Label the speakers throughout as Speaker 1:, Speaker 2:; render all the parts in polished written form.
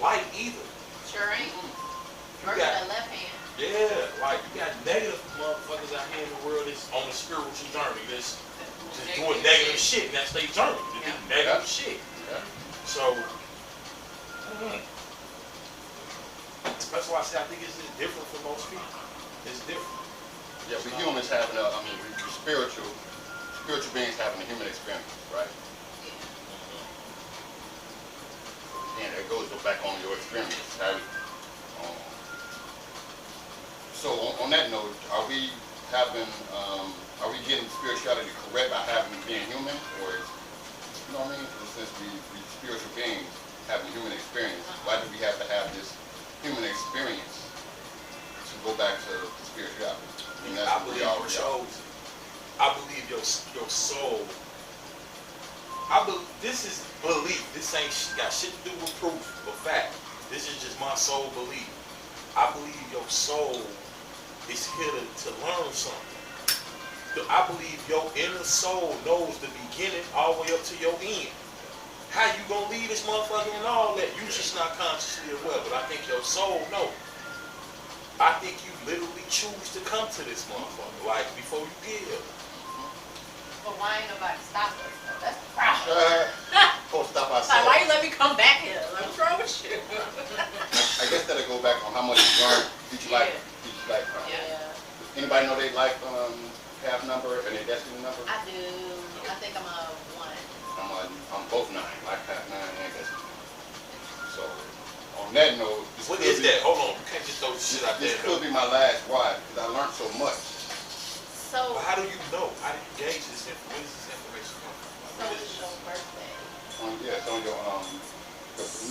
Speaker 1: light either.
Speaker 2: Sure ain't.
Speaker 1: You
Speaker 2: Work
Speaker 1: got,
Speaker 2: that left hand.
Speaker 1: yeah, like you got negative motherfuckers out here in the world that's on the spiritual journey, that's just doing negative shit, and that's their journey, to do negative shit.
Speaker 3: Yeah.
Speaker 1: So, that's why I say I think it's just different for most people. It's different.
Speaker 3: Yeah, we humans having a, I mean, we spiritual beings having a human experience, right? And it goes back on your experience. So on that note, are we getting spirituality correct by being human, or is, you know what I mean? Since we spiritual beings having human experience, why do we have to have this human experience to go back to spirituality? I mean,
Speaker 1: I believe you chose. I believe your soul. This is belief. This ain't got shit to do with proof or fact. This is just my soul belief. I believe your soul is here to learn something. I believe your inner soul knows the beginning all the way up to your end. How you gonna leave this motherfucker and all that? You just not consciously aware, but I think your soul knows. I think you literally choose to come to this motherfucker, like before you get here.
Speaker 2: But why ain't nobody stop us? That's the problem.
Speaker 3: Stop ourselves.
Speaker 2: Like, why you let me come back here? Like, what's wrong with you?
Speaker 3: I guess that'll go back on how much you learn each lifetime.
Speaker 2: Yeah.
Speaker 3: Anybody know they life path number and their destiny number?
Speaker 2: I do. I think I'm a 1.
Speaker 3: I'm both 9, life path 9 and destiny. So on that note,
Speaker 1: what is that? Hold on, you can't just throw shit out there.
Speaker 3: This could be my last ride because I learned so much.
Speaker 2: So,
Speaker 1: but how do you know? How do you gauge this information? Where does this information come from?
Speaker 2: So it's your birthday.
Speaker 3: Yeah, it's on your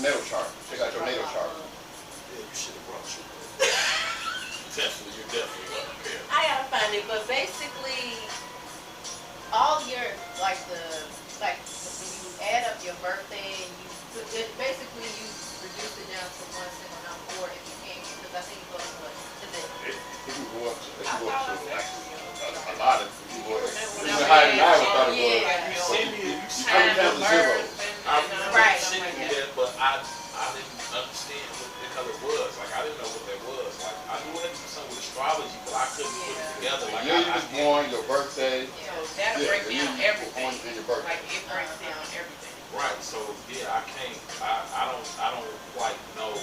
Speaker 3: natal chart. Check out your natal chart.
Speaker 1: Yeah, you should have brought your You're definitely welcome here.
Speaker 2: I gotta find it, but basically, all your when you add up your birthday and you basically you reduce it down to one single number, or if you can't, because I think it goes to what is it?
Speaker 3: It can go up to like a lot of people. Even higher than I would thought it was.
Speaker 1: You send me, you
Speaker 3: come down to zero.
Speaker 1: I
Speaker 2: Right.
Speaker 1: sent me that, but I didn't understand what the color was. Like I didn't know what that was. Like I knew it had something with astrology, but I couldn't put it together. Like
Speaker 3: you was born, your birthday.
Speaker 4: So that'll break down everything.
Speaker 3: And your birthday.
Speaker 4: Like it breaks down everything.
Speaker 1: Right. So yeah, I can't. I don't quite know.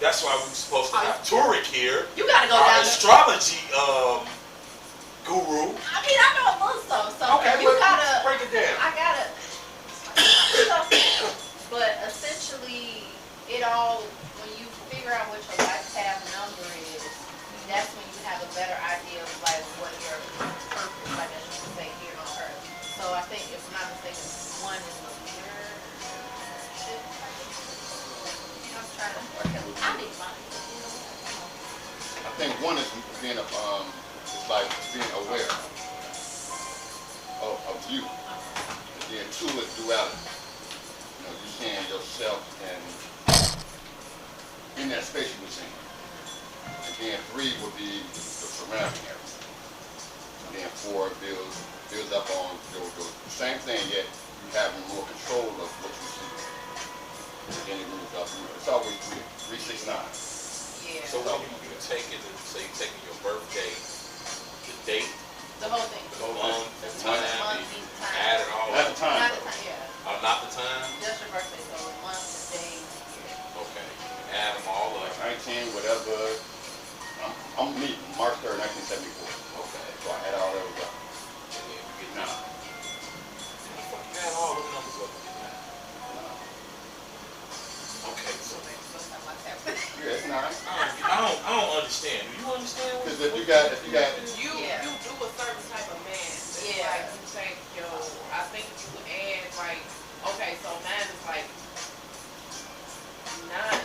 Speaker 1: That's why we were supposed to have Turek here.
Speaker 2: You gotta go
Speaker 1: our
Speaker 2: down
Speaker 1: astrology guru.
Speaker 2: I mean, I know a little stuff, so
Speaker 1: Okay,
Speaker 2: you gotta
Speaker 1: break it down.
Speaker 2: I gotta. But essentially, it all when you figure out what your life path number is, that's when you have a better idea of like what your purpose, I guess you could say, here on Earth. So I think, if I'm not mistaken, 1 is the leadership. I'm trying to. I need mine.
Speaker 3: I think 1 is being it's like being aware of you. And then 2 is duality. You know, you seeing yourself in that space you were seeing. And then 3 would be the surrounding area. And then 4 builds up on your same thing, yet you having more control of what you see. And then it moves up. It's always 3, 6, 9.
Speaker 2: Yeah.
Speaker 1: So when you take it, say you're taking your birthday, the date,
Speaker 2: The whole thing.
Speaker 1: the month, the time,
Speaker 2: month,
Speaker 1: you
Speaker 2: time.
Speaker 1: add it all
Speaker 3: Not
Speaker 1: up.
Speaker 3: the time.
Speaker 2: Not the time, yeah.
Speaker 1: Not the time?
Speaker 2: Just your birthday, so the month, the day, the year.
Speaker 1: Okay. Add them all up.
Speaker 3: 19, whatever. I'm me, March 3rd, 1974.
Speaker 1: Okay.
Speaker 3: So I add all those up.
Speaker 1: And then you get 9.
Speaker 3: Nah.
Speaker 1: You add all the numbers up and get 9. Okay, so
Speaker 3: Yeah, it's 9.
Speaker 1: I don't understand. Do you understand what?
Speaker 3: Because if you got,
Speaker 4: You do a certain type of math. It's
Speaker 2: Yeah.
Speaker 4: like you take I think you add like, okay, so mine is like 9.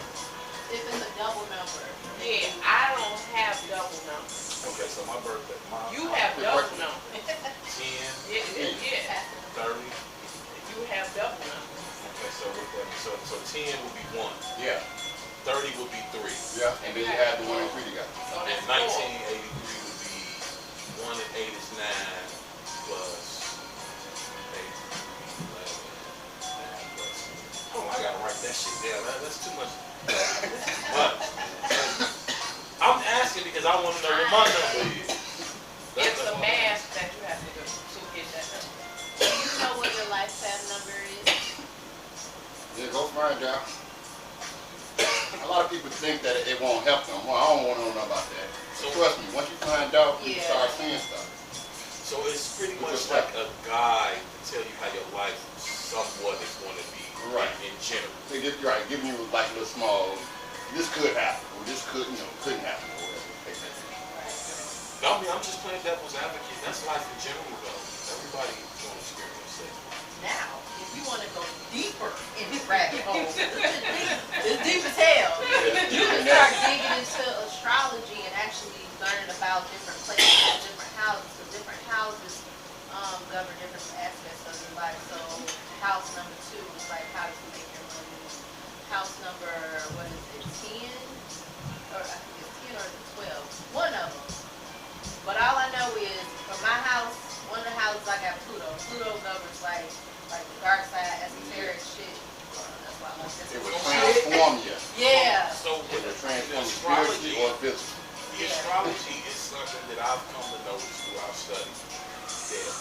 Speaker 2: If it's a double number.
Speaker 4: Yeah, I don't have double numbers.
Speaker 1: Okay, so my birthday,
Speaker 4: You have double numbers.
Speaker 1: 10,
Speaker 4: Yeah.
Speaker 1: 30.
Speaker 4: You have double numbers.
Speaker 1: Okay, so with that, so 10 would be 1.
Speaker 3: yeah,
Speaker 1: 30 would be 3.
Speaker 3: yeah, and then you add the 1 and 3 together.
Speaker 4: So
Speaker 1: And
Speaker 4: that's
Speaker 1: 1983 would be 1 and 8 is 9 plus 8, 11, 9 plus. Oh, I gotta write that shit down. That's too question. But I'm asking because I want to know what my number is.
Speaker 4: It's a math that you have to do to get that number.
Speaker 2: Do you know what your lifetime number is?
Speaker 3: Yeah, go find out. A lot of people think that it won't help them. Well, I don't want to know about that. So trust me, once you find out, you start seeing stuff.
Speaker 1: So it's pretty much like a guide to tell you how your life somewhat is going to be in general.
Speaker 3: They give you giving you like little small. This could happen, or this couldn't happen, or whatever.
Speaker 1: I mean, I'm just playing devil's advocate. That's life in general, though. Everybody gonna experience it.
Speaker 2: Now, if you want to go deeper in this rabbit hole, it's deep as hell. You can start digging into astrology and actually learning about different places, different houses. So different houses govern different aspects of your life. So house number 2 is like how to make your money. House number, what is it, 10? Or I think it's 10 or 12. One of them. But all I know is, for my house, one of the houses I got Pluto. Pluto governs like the dark side, esoteric shit. That's why I like this.
Speaker 3: It will transform you.
Speaker 2: Yeah.
Speaker 1: So
Speaker 3: It will transform you
Speaker 1: astrology
Speaker 3: spiritually or physically.
Speaker 1: The astrology is something that I've come to notice through our study, that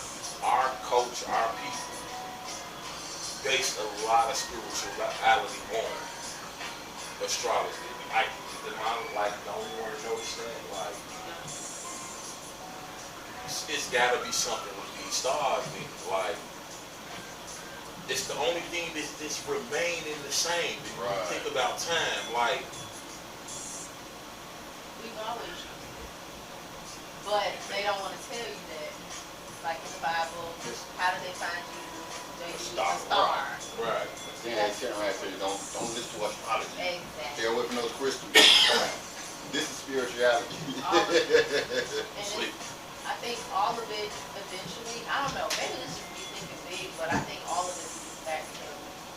Speaker 1: our culture, our people, base a lot of spirituality on astrology. Like, don't want to notice that? Like, it's got to be something with these stars, man. Like, it's the only thing that's remaining the same. If you think about time, like,
Speaker 2: We've always used it. But they don't want to tell you that. Like in the Bible, how did they find you? They used a star.
Speaker 1: Right.
Speaker 3: Then they turn around and say, don't listen to astrology.
Speaker 2: Exactly.
Speaker 3: Stay away from those crystals. This is spirituality.
Speaker 2: And I think all of it eventually, I don't know, maybe this is me thinking big, but I think all of it is back to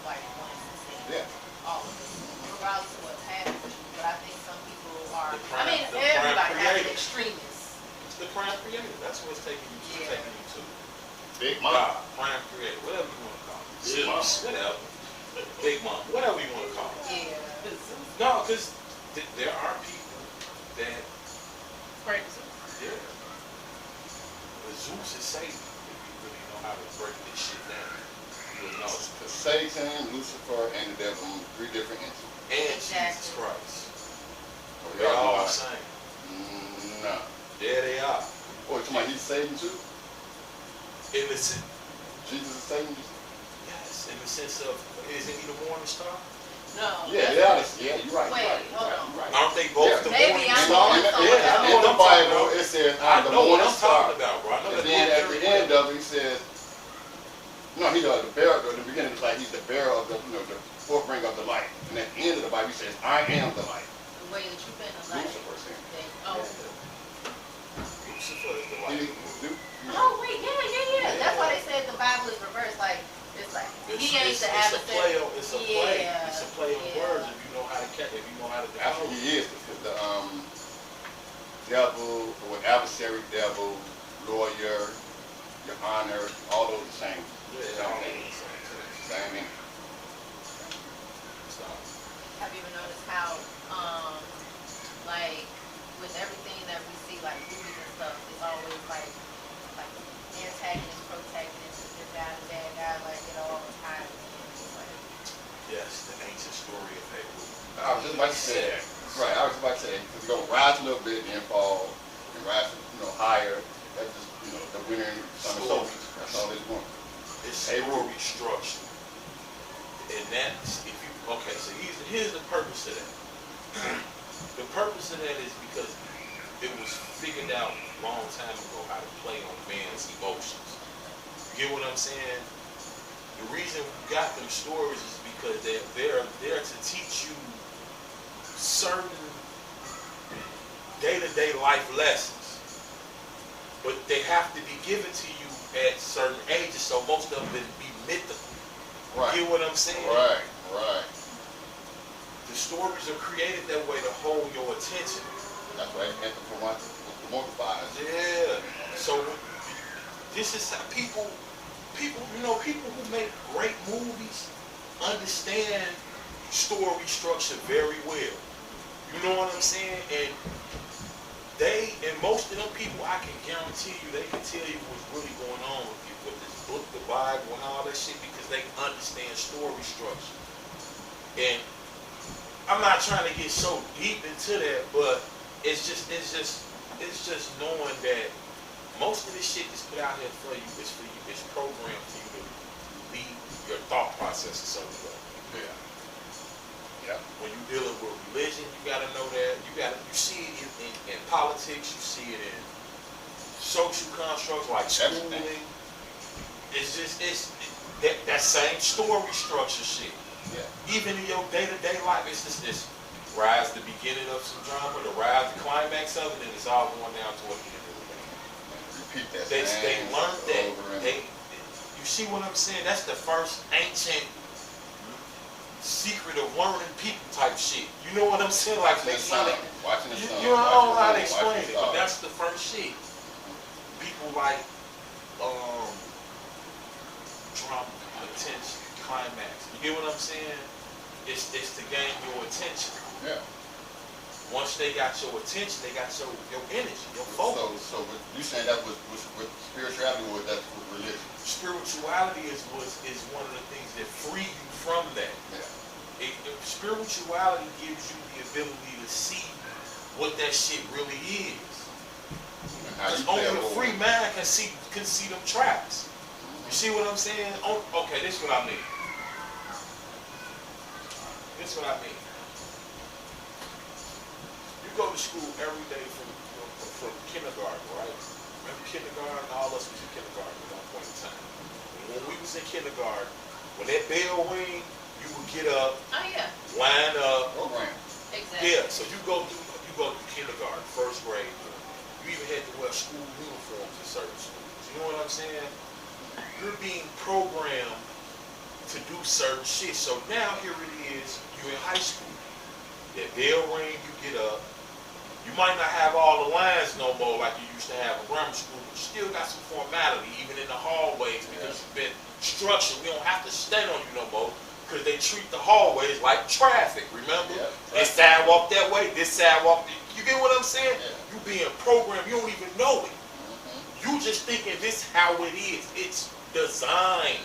Speaker 2: like one thing.
Speaker 3: Yeah.
Speaker 2: All of it. Regardless of what happens. But I think some people are,
Speaker 1: The
Speaker 2: everybody has
Speaker 1: creator.
Speaker 2: an extremist.
Speaker 1: It's the prime creator. That's what it's taking you to.
Speaker 2: Yeah.
Speaker 1: Taking you to.
Speaker 3: Big
Speaker 1: God,
Speaker 3: mom.
Speaker 1: prime creator, whatever you want to call it.
Speaker 3: Big mom.
Speaker 1: Whatever. Big mom, whatever you want to call it.
Speaker 2: Yeah.
Speaker 1: No, because there are people that,
Speaker 4: Crazy.
Speaker 1: yeah. But Zeus is Satan, if you really know how to break this shit down. You'll know.
Speaker 3: Satan, Lucifer, and the devil, 3 different entities.
Speaker 1: And Jesus Christ.
Speaker 3: So
Speaker 1: They're all the same.
Speaker 3: No.
Speaker 1: Yeah, they are.
Speaker 3: Oh, come on, he's Satan too?
Speaker 1: In the sense,
Speaker 3: Jesus is Satan?
Speaker 1: yes, in the sense of, isn't he the morning star?
Speaker 2: No.
Speaker 3: Yeah, you're right.
Speaker 2: Wait, hold on.
Speaker 3: You're right.
Speaker 1: Aren't they both the
Speaker 2: Maybe
Speaker 1: morning
Speaker 2: I'm
Speaker 1: star?
Speaker 2: on someone else.
Speaker 3: In the Bible, it says,
Speaker 1: I
Speaker 3: I'm the
Speaker 1: know what
Speaker 3: morning
Speaker 1: I'm
Speaker 3: star.
Speaker 1: talking about, bro. I know
Speaker 3: And
Speaker 1: that
Speaker 3: then at
Speaker 1: book
Speaker 3: the
Speaker 1: very
Speaker 3: end of it, he says, no, he's the bearer. At the beginning, it's like he's the bearer of the, the forthbringer of the light. And at the end of the Bible, he says, I am the light.
Speaker 2: The way that you've been a light.
Speaker 3: Lucifer said.
Speaker 2: Oh.
Speaker 1: Lucifer is the light.
Speaker 2: Oh, wait, yeah. That's why they said the Bible is reversed. Like, it's like, he ain't the adversary.
Speaker 1: It's a play. It's a play on words if you know how to catch, if you know how to
Speaker 3: Actually, he is, because the devil, or adversary devil, lawyer, your honor, all those the same.
Speaker 1: Yeah, all the
Speaker 3: Same thing.
Speaker 2: Have you ever noticed how, like, with everything that we see, like movies and stuff, it's always like antagonist, protagonist, the good guy, the bad guy, like it all ties in. Like,
Speaker 1: Yes, the ancient story of Hayward.
Speaker 3: I was just about to say that. Right, I was about to say, it's going to rise a little bit, then fall, and rise, higher. That's just, the winner and summer solstice. That's all it's doing.
Speaker 1: It's story structure. And that's, if you, okay, so here's the purpose of that. The purpose of that is because it was figured out a long time ago how to play on man's emotions. You get what I'm saying? The reason we got them stories is because they're there to teach you certain day-to-day life lessons. But they have to be given to you at certain ages, so most of them be mythical.
Speaker 3: Right.
Speaker 1: You get what I'm saying?
Speaker 3: Right.
Speaker 1: The stories are created that way to hold your attention.
Speaker 3: That's why it's multiplies.
Speaker 1: Yeah. So this is how people who make great movies understand story structure very well. You know what I'm saying? And most of them people, I can guarantee you, they can tell you what's really going on with you, with this book, the Bible, and all that shit, because they understand story structure. And I'm not trying to get so deep into that, but it's just knowing that most of this shit that's put out here for you, it's programmed for you to lead your thought process a certain way.
Speaker 3: Yeah. Yeah.
Speaker 1: When you're dealing with religion, you gotta know that. You see it in politics, you see it in social constructs like schooling.
Speaker 3: Everything.
Speaker 1: It's that same story structure shit.
Speaker 3: Yeah.
Speaker 1: Even in your day-to-day life, it's just this rise, the beginning of some drama, the rise, the climax of it, and it's all going down to what the end of the day.
Speaker 3: Repeat that.
Speaker 1: They learned that.
Speaker 3: Over and
Speaker 1: You see what I'm saying? That's the first ancient secret of learning people type shit. You know what I'm saying? Like they
Speaker 3: watching the sun.
Speaker 1: you know, I don't know how to explain it, but that's the first shit. People like drama, attention, climax. You get what I'm saying? It's to gain your attention.
Speaker 3: Yeah.
Speaker 1: Once they got your attention, they got your energy, your focus.
Speaker 3: So you saying that was with spirituality, or that's with religion?
Speaker 1: Spirituality is one of the things that free you from that.
Speaker 3: Yeah.
Speaker 1: Spirituality gives you the ability to see what that shit really is. Because only a free mind can see them traps. You see what I'm saying? Okay, this is what I mean. This is what I mean. You go to school every day from kindergarten, right? Remember kindergarten? All us was in kindergarten at one point in time. When we was in kindergarten, when that bell ring, you would get up,
Speaker 2: Oh yeah,
Speaker 1: line up.
Speaker 3: Program.
Speaker 2: exactly.
Speaker 1: Yeah, so you go through kindergarten, first grade. You even had to wear school uniforms in certain schools. You know what I'm saying? You're being programmed to do certain shit. So now here it is, you're in high school. That bell ring, you get up. You might not have all the lines no more like you used to have in grammar school, but you still got some formality, even in the hallways, because you've been structured. We don't have to stand on you no more, because they treat the hallways like traffic, remember?
Speaker 3: Yeah.
Speaker 1: This sidewalk that way, this sidewalk. You get what I'm saying?
Speaker 3: Yeah.
Speaker 1: You being programmed, you don't even know it.
Speaker 3: Mm-hmm.
Speaker 1: You just thinking this how it is. It's designed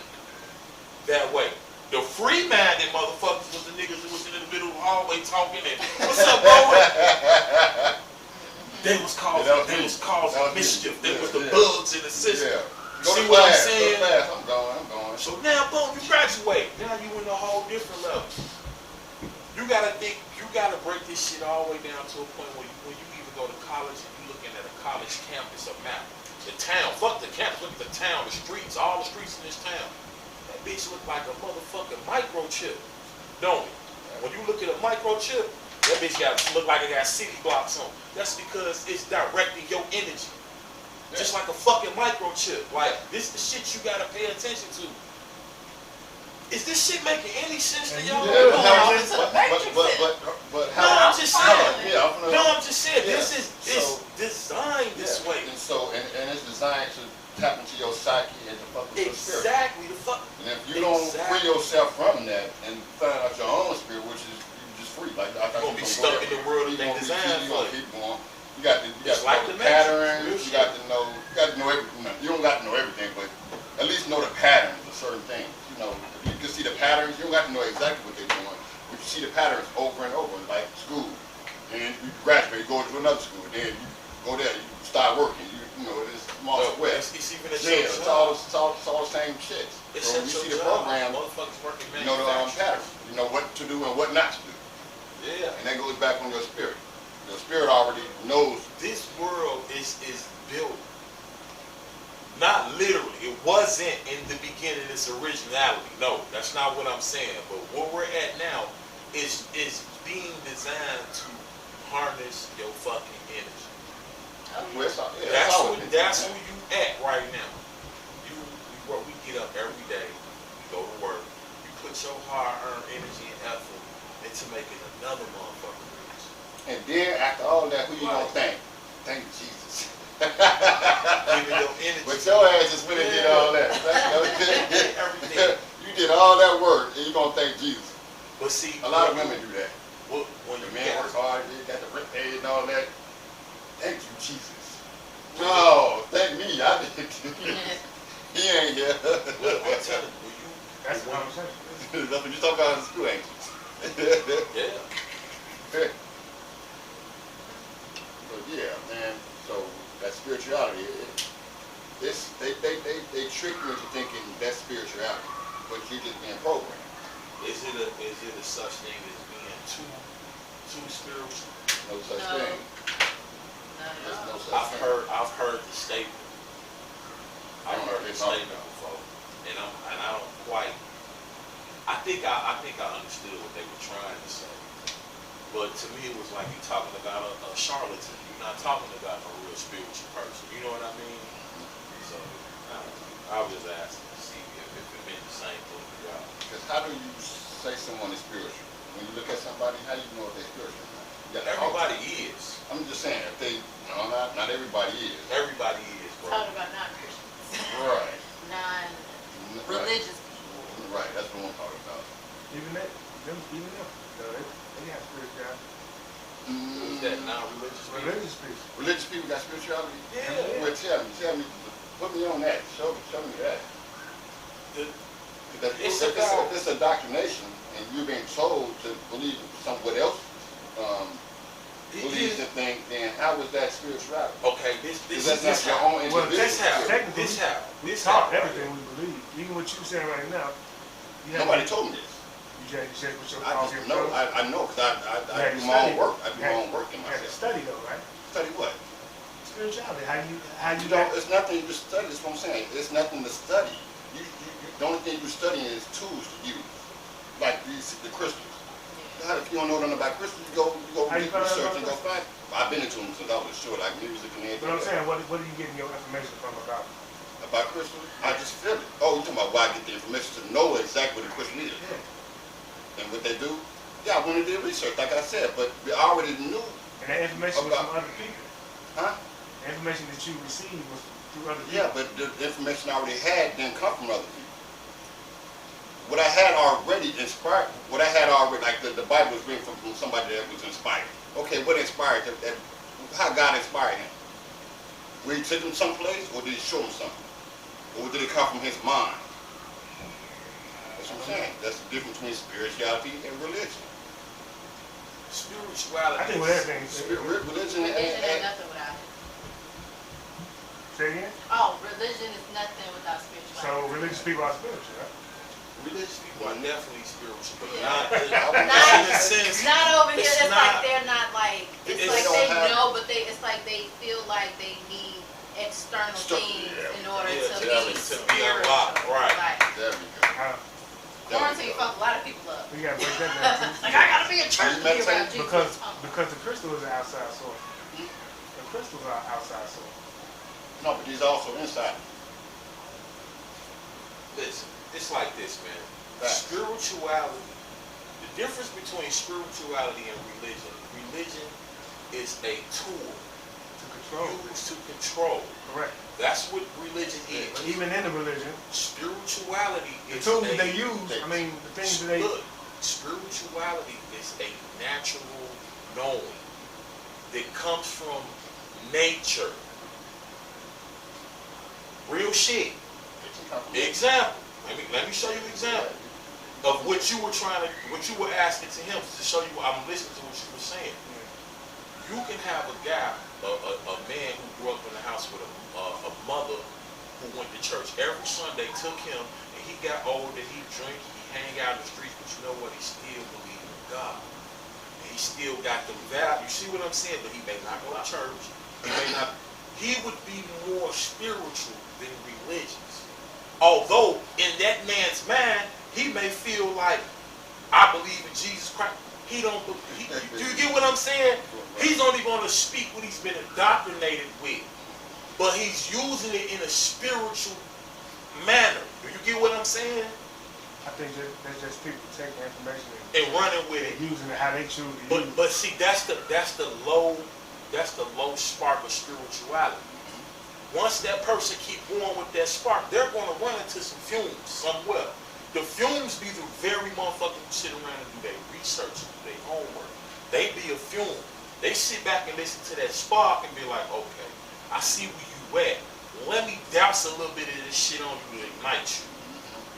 Speaker 1: that way. The free-minded motherfuckers was the niggas that was in the middle of the hallway talking and, what's up, bro? They was causing mischief. They was the bugs in the system.
Speaker 3: Yeah.
Speaker 1: You see what I'm saying?
Speaker 3: Go fast. I'm going.
Speaker 1: So now, boom, you graduate. Now you in a whole different level. You gotta break this shit all the way down to a point where when you even go to college and you looking at a college campus, a map, the town, fuck the campus, look at the town, the streets, all the streets in this town. That bitch look like a motherfucking microchip, don't it? When you look at a microchip, that bitch look like it got city blocks on. That's because it's directing your energy. Just like a fucking microchip. Like, this the shit you gotta pay attention to. Is this shit making any sense to y'all?
Speaker 3: Yeah,
Speaker 1: But how? No, I'm just saying.
Speaker 3: Yeah,
Speaker 1: I'm just saying.
Speaker 3: Yeah.
Speaker 1: This is designed this way.
Speaker 3: And so, and it's designed to tap into your psyche and to fuck with your spirit.
Speaker 1: Exactly. The fuck.
Speaker 3: And if you don't free yourself from that and find out your own spirit, which is you just free, like I thought
Speaker 1: you're gonna be stuck in the world that they designed for you.
Speaker 3: Keep going. You got to
Speaker 1: like
Speaker 3: know the
Speaker 1: the
Speaker 3: patterns. You got to know everything. You don't got to know everything, but at least know the patterns of certain things. You know, if you can see the patterns, you don't got to know exactly what they're doing, but you see the patterns over and over, like school. And you graduate, you go to another school, then you go there, you start working. You know, it's small west.
Speaker 1: It's even a
Speaker 3: it's all the same shit. So when you see the program, you know the patterns. You know what to do and what not to do.
Speaker 1: Yeah.
Speaker 3: And that goes back on your spirit. Your spirit already knows.
Speaker 1: This world is built, not literally. It wasn't in the beginning its originality. No, that's not what I'm saying. But where we're at now is being designed to harness your fucking energy.
Speaker 3: Well,
Speaker 1: That's where you at right now. We get up every day, you go to work, you put your hard-earned energy and effort into making another motherfucker rich.
Speaker 3: And then after all that, who you gonna thank? Thank Jesus.
Speaker 1: Giving your energy.
Speaker 3: But your ass just went and did all that.
Speaker 1: Everything.
Speaker 3: You did all that work, and you gonna thank Jesus.
Speaker 1: But see,
Speaker 3: A lot of women do that.
Speaker 1: When
Speaker 3: The
Speaker 1: you
Speaker 3: man
Speaker 1: got,
Speaker 3: works hard, he got the rent paid and all that. Thank you, Jesus. No, thank me. I did. He ain't here.
Speaker 1: well, I'm telling you, when you,
Speaker 5: That's the
Speaker 1: when,
Speaker 5: conversation.
Speaker 3: That's what you talk about in school, ain't you?
Speaker 1: yeah,
Speaker 3: But yeah, man. So that spirituality, they trick you into thinking that's spirituality, but you're just being programmed.
Speaker 1: is it a such thing as being too spiritual?
Speaker 3: No such
Speaker 2: No.
Speaker 3: thing.
Speaker 2: Not at
Speaker 3: There's no
Speaker 2: all.
Speaker 3: such thing.
Speaker 1: I've heard the statement. I've heard the statement before, and I don't quite. I think I understood what they were trying to say, but to me it was like you talking about a charlatan. You're not talking about a real spiritual person. You know what I mean? So I was just asking to see if it meant the same thing to y'all.
Speaker 3: Because how do you say someone is spiritual? When you look at somebody, how do you know if they're spiritual? You gotta talk to
Speaker 1: Everybody
Speaker 3: them.
Speaker 1: is.
Speaker 3: I'm just saying, if they, no, not everybody is.
Speaker 1: Everybody is, bro.
Speaker 2: Talking about non-Christians,
Speaker 3: Right.
Speaker 2: non-religious people.
Speaker 3: Right, that's what I'm talking about.
Speaker 5: Even them, they have spirituality.
Speaker 1: Is that non-religious people?
Speaker 5: Religious people.
Speaker 3: Religious people got spirituality?
Speaker 1: Yeah.
Speaker 3: Well, tell me, put me on that. Show me that.
Speaker 1: It's
Speaker 3: If
Speaker 1: about-
Speaker 3: it's indoctrination and you're being told to believe somebody else believes the thing, then how is that spirituality?
Speaker 1: Okay, this
Speaker 3: Because that's
Speaker 1: is
Speaker 3: not your
Speaker 1: how.
Speaker 3: own
Speaker 5: Well,
Speaker 3: individual.
Speaker 5: that's how.
Speaker 3: spirit.
Speaker 5: Technically,
Speaker 1: This how.
Speaker 5: We
Speaker 1: This
Speaker 5: taught
Speaker 1: how.
Speaker 5: everything we believe. Even what you saying right now. You have
Speaker 3: Nobody
Speaker 5: to-
Speaker 3: told me this.
Speaker 5: You check with your
Speaker 3: I
Speaker 5: all
Speaker 3: just
Speaker 5: your
Speaker 3: know.
Speaker 5: brothers.
Speaker 3: I know because I
Speaker 5: You had
Speaker 3: do
Speaker 5: to
Speaker 3: my own
Speaker 5: study.
Speaker 3: work. I do
Speaker 5: You
Speaker 3: my
Speaker 5: had-
Speaker 3: own work in
Speaker 5: You have to
Speaker 3: myself.
Speaker 5: study though, right?
Speaker 3: Study what?
Speaker 5: Spirituality. How you
Speaker 3: You don't. It's nothing you study. That's what I'm saying. It's nothing to study. The only thing you're studying is tools to use, like the crystals. How, if you don't know nothing about crystals, you go
Speaker 5: How you
Speaker 3: do
Speaker 5: find out
Speaker 3: research
Speaker 5: about
Speaker 3: and go find. I've been into them since I was short, like music and everything.
Speaker 5: But I'm saying, what are you getting your information from about?
Speaker 3: About crystals, I just feel it. Oh, you talking about why I get the information to know exactly what a crystal is
Speaker 5: Yeah.
Speaker 3: and what they do? Yeah, I went and did research, like I said, but I already knew.
Speaker 5: And that information was
Speaker 3: About-
Speaker 5: from other people.
Speaker 3: Huh?
Speaker 5: The information that you received was through other people.
Speaker 3: Yeah, but the information I already had didn't come from other people. What I had already inspired, what I had already, like the Bible was written from somebody that was inspired. Okay, what inspired that? How God inspired him? Where he took him someplace, or did he show him something? Or did it come from his mind? That's what I'm saying. That's the difference between spirituality and religion.
Speaker 1: Spirituality.
Speaker 5: I think with everything.
Speaker 3: Religion
Speaker 2: Religion ain't
Speaker 3: and
Speaker 2: nothing without it.
Speaker 5: Say again?
Speaker 2: Oh, religion is nothing without
Speaker 5: So
Speaker 2: spirituality.
Speaker 5: religious people are spiritual, right?
Speaker 1: Religious people are definitely spiritual, but
Speaker 2: Yeah.
Speaker 1: not
Speaker 2: Not-
Speaker 1: in a sense.
Speaker 2: Not over here.
Speaker 1: It's
Speaker 2: It's
Speaker 1: not-
Speaker 2: like they're not like. It's
Speaker 1: It's-
Speaker 2: like
Speaker 3: They
Speaker 2: they
Speaker 3: don't have-
Speaker 2: know, but it's like they feel like they need external things
Speaker 3: Yeah.
Speaker 2: in order
Speaker 1: Yeah,
Speaker 2: to
Speaker 1: to
Speaker 2: be
Speaker 1: be
Speaker 2: spiritual.
Speaker 1: unlocked, right.
Speaker 2: Like,
Speaker 3: there we go. There we
Speaker 2: quarantine
Speaker 3: go.
Speaker 2: fuck a lot of people up.
Speaker 5: We gotta break that down too.
Speaker 2: Like I gotta be in church to be
Speaker 3: meditate?
Speaker 2: around Jesus.
Speaker 5: Because the crystal is an outside source. The crystals are outside source.
Speaker 3: No, but these also inside.
Speaker 1: Listen, it's like this, man.
Speaker 3: Facts.
Speaker 1: Spirituality. The difference between spirituality and religion is a tool
Speaker 5: To control.
Speaker 1: used to control.
Speaker 5: Correct.
Speaker 1: That's what religion is.
Speaker 5: But even in the religion,
Speaker 1: Spirituality
Speaker 5: the
Speaker 1: is
Speaker 5: tools
Speaker 1: a,
Speaker 5: they use, I mean, the things that they.
Speaker 1: Look, spirituality is a natural knowing that comes from nature. Real shit. Example. Let me show you an example of what you were asking to him to show you. I'm listening to what you were saying. You can have a guy, a man who grew up in a house with a mother who went to church every Sunday, took him, and he got older, he drank, he hang out in the streets, but you know what? He still believed in God. And he still got the value. You see what I'm saying? But he may not go to church. He would be more spiritual than religious. Although in that man's mind, he may feel like, I believe in Jesus Christ. He don't believe. Do you get what I'm saying? He's only going to speak what he's been indoctrinated with, but he's using it in a spiritual manner. Do you get what I'm saying?
Speaker 5: I think that's just people taking information
Speaker 1: And running with it.
Speaker 5: and using it how they choose to use it.
Speaker 1: But see, that's the low spark of spirituality. Once that person keep going with that spark, they're going to run into some fumes somewhere. The fumes be the very motherfuckers who sit around and do their research and do their homework. They be a fume. They sit back and listen to that spark and be like, okay, I see where you at. Let me douse a little bit of this shit on you to ignite you.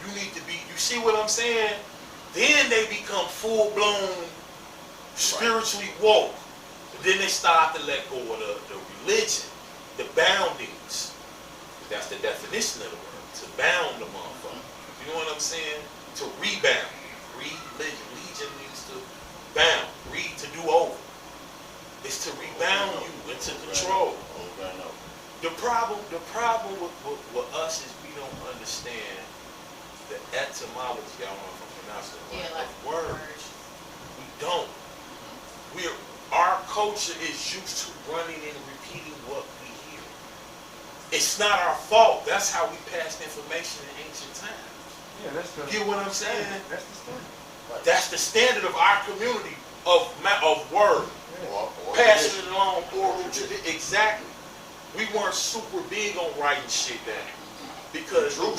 Speaker 1: You need to be, you see what I'm saying? Then they become full-blown, spiritually woke. And then they start to let go of the religion, the boundings. That's the definition of the word, to bound the motherfucker. You know what I'm saying? To rebound. Religion. Legion means to bound. Read, to do over. It's to rebound you and to control. The problem with us is we don't understand the etymology, I don't know if I'm pronouncing it right,
Speaker 2: like
Speaker 1: of words. We don't. Our culture is used to running and repeating what we hear. It's not our fault. That's how we passed information in ancient times.
Speaker 5: Yeah, that's the.
Speaker 1: Get what I'm saying?
Speaker 5: That's the standard.
Speaker 3: Right.
Speaker 1: That's the standard of our community of word.
Speaker 3: Or
Speaker 1: Passing it along, oral tradition. Exactly. We weren't super big on writing shit down because the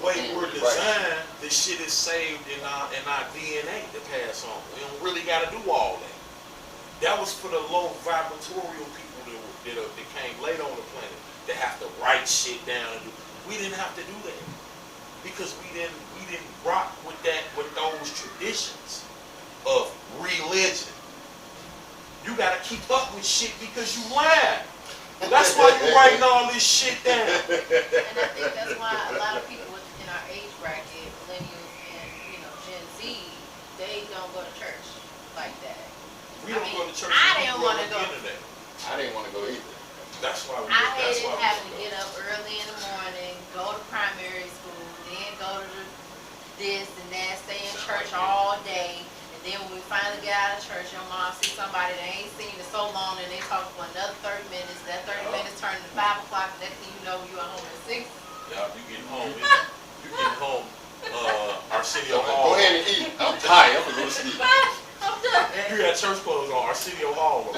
Speaker 1: way we're designed, the shit is saved in our DNA to pass on. We don't really got to do all that. That was for the low vibratorial people that came late on the planet that have to write shit down. We didn't have to do that because we didn't rock with those traditions of religion. You got to keep up with shit because you lying. That's why you're writing all this shit down.
Speaker 2: And I think that's why a lot of people in our age bracket, millennials and Gen Z, they don't go to church like that.
Speaker 1: We don't go to church.
Speaker 2: I didn't want to go.
Speaker 3: I didn't want to go either.
Speaker 1: That's why we.
Speaker 2: I hated having to get up early in the morning, go to primary school, then go to this and that, stay in church all day. And then when we finally get out of church, your mom sees somebody they ain't seen in so long and they talk for another 30 minutes. That 30 minutes turn to 5 o'clock. Next thing you know, you are home at 6.
Speaker 1: Yeah, you getting home. You getting home. Arsenio Hall.
Speaker 3: Go ahead and eat. I'm tired. I'm going to go to sleep.
Speaker 2: I'm done.
Speaker 1: You got church clothes on. Arsenio Hall.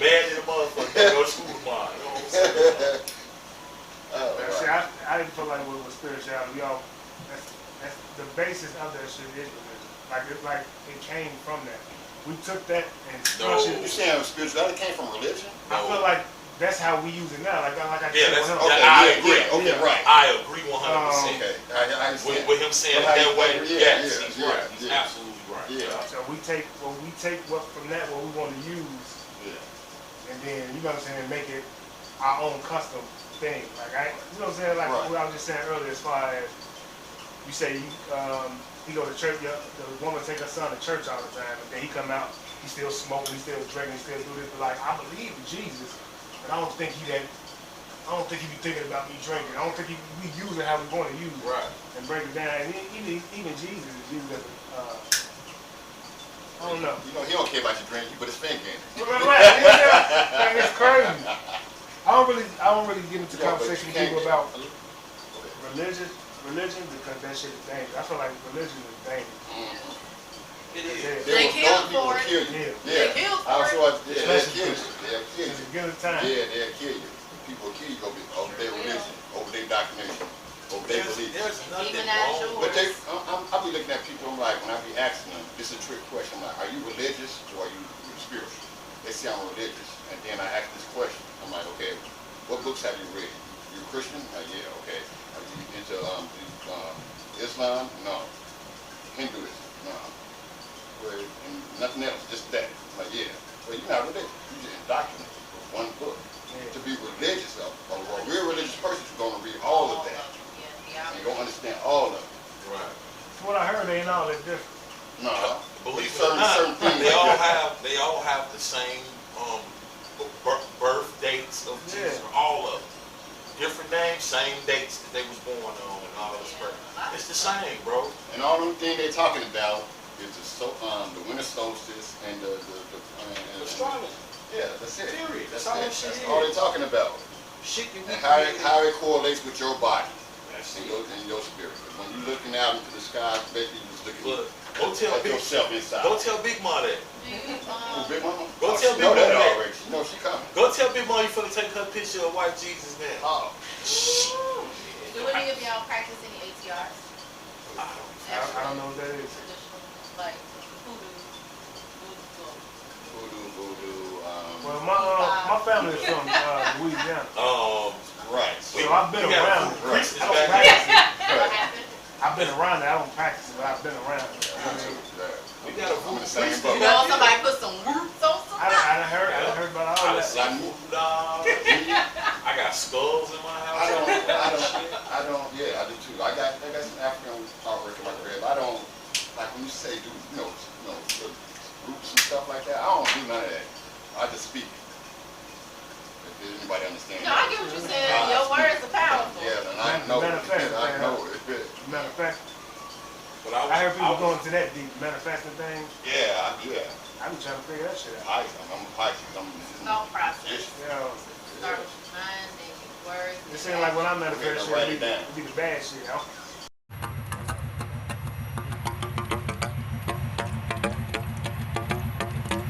Speaker 1: Bad in the motherfucker. Go to school tomorrow. You know what I'm saying?
Speaker 5: See, I didn't feel like with spirituality, that's the basis of that shit is religion. Like it came from that. We took that and structured.
Speaker 3: You saying spirituality came from religion?
Speaker 5: I feel like that's how we use it now. Like I
Speaker 1: Yeah,
Speaker 5: said,
Speaker 1: that's,
Speaker 5: with him.
Speaker 1: I agree.
Speaker 3: Okay, right.
Speaker 1: I agree 100%.
Speaker 3: Okay, I understand.
Speaker 1: With him saying it that way, yes, he's right. He's absolutely right.
Speaker 3: Yeah.
Speaker 5: So we take what from that what we want to use, and then you know what I'm saying, make it our own custom thing. Like you know what I'm saying, like what I was just saying earlier, as far as you say he go to church, the woman take her son to church all the time, and then he come out, he still smoking, he still drinking, he still do this. But like I believe in Jesus, but I don't think he be thinking about me drinking. I don't think he be using how we want to use it and break it down. And even Jesus is used as I don't know.
Speaker 3: You know, he don't care about your drink. You put his finger in it.
Speaker 5: Right. It's crazy. I don't really get into conversation with people about religion because that shit is dangerous. I feel like religion is dangerous.
Speaker 1: It is.
Speaker 2: They kill for it.
Speaker 3: Kill you.
Speaker 2: They kill for it.
Speaker 3: They'll kill you. They'll kill you.
Speaker 5: Give it time.
Speaker 3: Yeah, they'll kill you. People will kill you over their religion, over their indoctrination, over their belief.
Speaker 1: There's nothing
Speaker 2: Even
Speaker 1: wrong.
Speaker 2: as
Speaker 3: But I be looking at people, I'm like, when I be asking them, this is a trick question, I'm like, are you religious or are you spiritual? They say I'm religious. And then I ask this question. I'm like, okay, what books have you read? You a Christian? Yeah, okay. Are you into Islam? No. Hinduism? No. Well, and nothing else, just that. I'm like, yeah. Well, you're not religious. You're just indoctrinated with one book. To be religious, a real religious person is going to read all of that. And you're going to understand all of it.
Speaker 1: Right.
Speaker 5: From what I heard, they ain't all that different.
Speaker 3: No.
Speaker 1: Believe it or
Speaker 3: certain
Speaker 1: not,
Speaker 3: things.
Speaker 1: they all have the same birth dates of Jesus. All of them. Different names, same dates that they was born on, and all this crap. It's the same, bro.
Speaker 3: And all them things they're talking about is the winter solstice and the
Speaker 1: Astrology.
Speaker 3: yeah, that's it.
Speaker 1: Period.
Speaker 3: That's
Speaker 1: That's all
Speaker 3: it.
Speaker 1: that shit
Speaker 3: That's
Speaker 1: is.
Speaker 3: all they're talking about.
Speaker 1: Shit you
Speaker 3: And how it correlates with your body
Speaker 1: That's
Speaker 3: and
Speaker 1: it.
Speaker 3: your spirit. When you're looking out into the sky, basically you're just looking
Speaker 1: Look, go tell
Speaker 3: at
Speaker 1: Big
Speaker 3: yourself inside.
Speaker 1: Go tell Big Ma that.
Speaker 3: Oh, Big Mama?
Speaker 1: Go tell
Speaker 3: She
Speaker 1: Big
Speaker 3: know that
Speaker 1: Mama that.
Speaker 3: already. She knows she coming.
Speaker 1: Go tell Big Ma you finna take her picture of white Jesus now.
Speaker 3: Oh.
Speaker 2: Do any of y'all practice any ATRs?
Speaker 5: I don't know what that is.
Speaker 2: Traditional, like hoodoo,
Speaker 3: Voodoo,
Speaker 5: Well, my family is from Louisiana,
Speaker 3: right.
Speaker 5: so I've been
Speaker 1: We got
Speaker 5: around
Speaker 1: a
Speaker 5: it.
Speaker 1: priestess
Speaker 5: I don't
Speaker 1: back
Speaker 5: practice it.
Speaker 2: What happened?
Speaker 5: I've been around it. I don't practice it, but I've been around it.
Speaker 1: We got a
Speaker 3: I'm in the
Speaker 1: voodoo
Speaker 3: same
Speaker 1: priest.
Speaker 3: boat.
Speaker 2: You know, somebody put some roots on
Speaker 5: I
Speaker 2: somebody.
Speaker 5: done heard about all
Speaker 1: I done
Speaker 5: that.
Speaker 1: seen voodoo dolls. I got skulls in my house.
Speaker 3: I don't, yeah, I do too. I got some African artwork in my crib. I don't, like when you say do, the groups and stuff like that, I don't do none of that. I just speak. If anybody understands.
Speaker 2: No, I get what you're saying. Your words are powerful.
Speaker 3: Yeah, and I know it. I know it.
Speaker 5: Manifesting.
Speaker 1: But
Speaker 5: I heard people going to that deep manifesting thing.
Speaker 3: Yeah,
Speaker 5: I be trying to figure that shit out.
Speaker 3: I'm a Pisces.
Speaker 2: Thought process.
Speaker 5: Yeah.
Speaker 2: Start with your mind, then your words.
Speaker 5: It seems like when I manifest shit,
Speaker 3: Write
Speaker 5: it
Speaker 3: it down.
Speaker 5: be the bad shit.